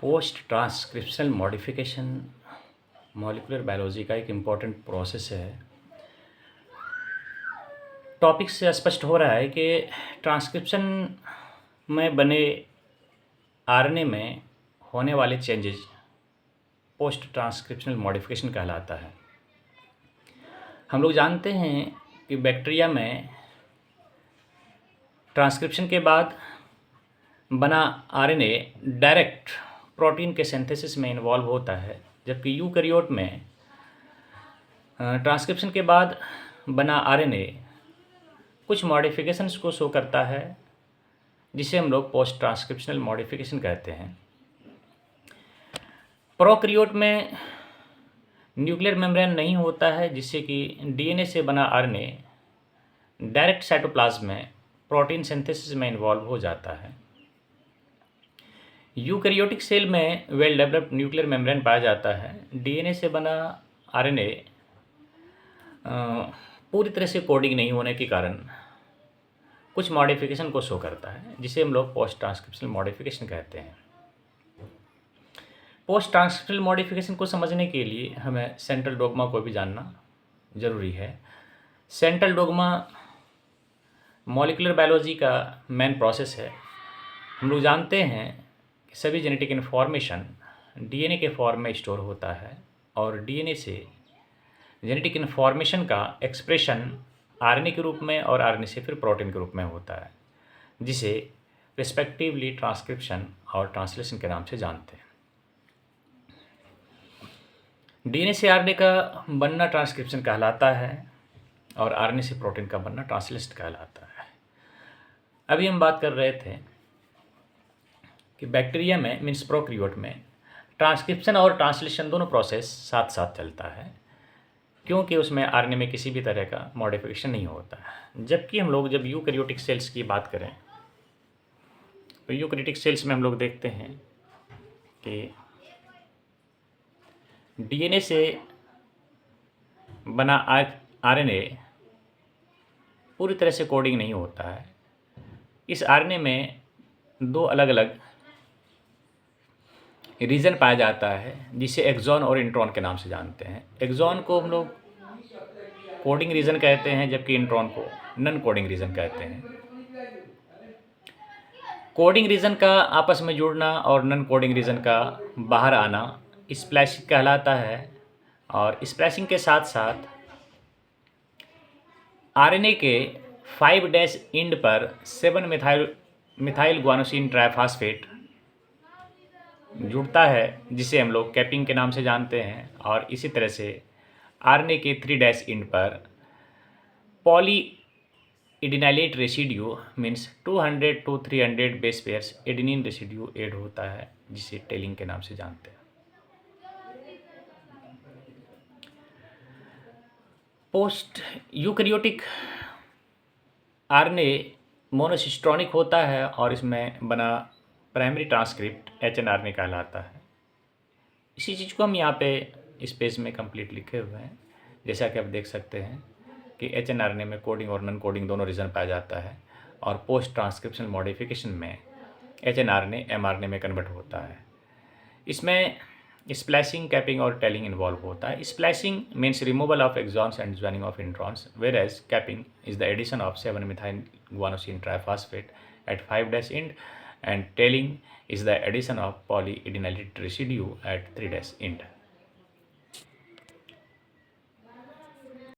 Post transcriptional modification molecular biology का एक important process है। टॉपिक से स्पष्ट हो रहा है कि ट्रांसक्रिप्शन में बने आरएनए में होने वाले चेंजेस पोस्ट ट्रांसक्रिप्शनल मॉडिफिकेशन कहलाता है। हम लोग जानते हैं कि बैक्टीरिया में ट्रांसक्रिप्शन के बाद बना आरएनए डायरेक्ट प्रोटीन के सिंथेसिस में इन्वॉल्व होता है, जबकि यूकैरियोट में ट्रांसक्रिप्शन के बाद बना आरएनए कुछ मॉडिफिकेशंस को शो करता है, जिसे हम लोग पोस्ट ट्रांसक्रिप्शनल मॉडिफिकेशन कहते हैं। प्रोकैरियोट में न्यूक्लियर मेम्ब्रेन नहीं होता है, जिससे कि डीएनए से बना आरएनए डायरेक्ट साइटोप्लाज्म में प्रोटीन सिंथेसिस में इन्वॉल्व हो जाता है। यूकैरियोटिक सेल में वेल डेवलप्ड न्यूक्लियर मेम्ब्रेन पाया जाता है। डीएनए से बना आरएनए पूरी तरह से कोडिंग नहीं होने के कारण कुछ मॉडिफिकेशन को शो करता है, जिसे हम लोग पोस्ट ट्रांसक्रिप्शनल मॉडिफिकेशन कहते हैं। पोस्ट ट्रांसक्रिप्शनल मॉडिफिकेशन को समझने के लिए हमें सेंट्रल डोग्मा को भी जानना जरूरी है। सेंट्रल डोग्मा मॉलिक्यूलर बायोलॉजी का मेन प्रोसेस है। हम लोग जानते हैं कि सभी जेनेटिक इन्फॉर्मेशन डीएनए के फॉर्म में स्टोर होता है और डीएनए से जेनेटिक इन्फॉर्मेशन का एक्सप्रेशन आरएनए के रूप में और आरएनए से फिर प्रोटीन के रूप में होता है, जिसे रिस्पेक्टिवली ट्रांसक्रिप्शन और ट्रांसलेशन के नाम से जानते हैं। डीएनए से आरएनए का बनना ट्रांसक्रिप्शन कहलाता है और आरएनए से प्रोटीन का बनना ट्रांसलेशन कहलाता है। अभी हम बात कर रहे थे कि बैक्टीरिया में मीन्स प्रोकैरियोट में ट्रांसक्रिप्शन और ट्रांसलेशन दोनों प्रोसेस साथ साथ चलता है, क्योंकि उसमें आरएनए में किसी भी तरह का मॉडिफिकेशन नहीं होता है। जबकि हम लोग जब यूकैरियोटिक सेल्स की बात करें तो यूकैरियोटिक सेल्स में हम लोग देखते हैं कि डीएनए से बना आरएनए पूरी तरह से कोडिंग नहीं होता है। इस आरएनए में दो अलग अलग रीजन पाया जाता है, जिसे एक्सॉन और इंट्रॉन के नाम से जानते हैं। एक्सॉन को हम लोग कोडिंग रीजन कहते हैं, जबकि इंट्रॉन को नॉन कोडिंग रीजन कहते हैं। कोडिंग रीजन का आपस में जुड़ना और नॉन कोडिंग रीजन का बाहर आना स्प्लैशिंग कहलाता है, और स्प्लैशिंग के साथ साथ आरएनए के 5' एंड पर 7 मिथाइल गुआनोसिन ट्राइफॉस्फेट जुड़ता है, जिसे हम लोग कैपिंग के नाम से जानते हैं। और इसी तरह से आरएनए के 3' एंड पर poly adenylate residue means 200 to 300 base pairs adenine residue add होता है, जिसे टेलिंग के नाम से जानते हैं। पोस्ट यूकैरियोटिक आरएनए मोनोसिस्ट्रॉनिक होता है और इसमें बना प्राइमरी ट्रांसक्रिप्ट एचएनआरएनए कहलाता है। इसी चीज़ को हम यहाँ पे स्पेस में कंप्लीट लिखे हुए हैं। जैसा कि आप देख सकते हैं कि एचएनआरएनए में कोडिंग और नॉन कोडिंग दोनों रीजन पाया जाता है, और पोस्ट ट्रांसक्रिप्शनल मॉडिफिकेशन में एचएनआरएनए एमआरएनए में कन्वर्ट होता है। इसमें स्प्लैशिंग, कैपिंग और टेलिंग इन्वॉल्व होता है। Splashing means removal of exons and joining of introns, where as capping is the addition of 7 methyl guanosine triphosphate at 5' end, and tailing is the addition of polyadenylate residue at 3' end.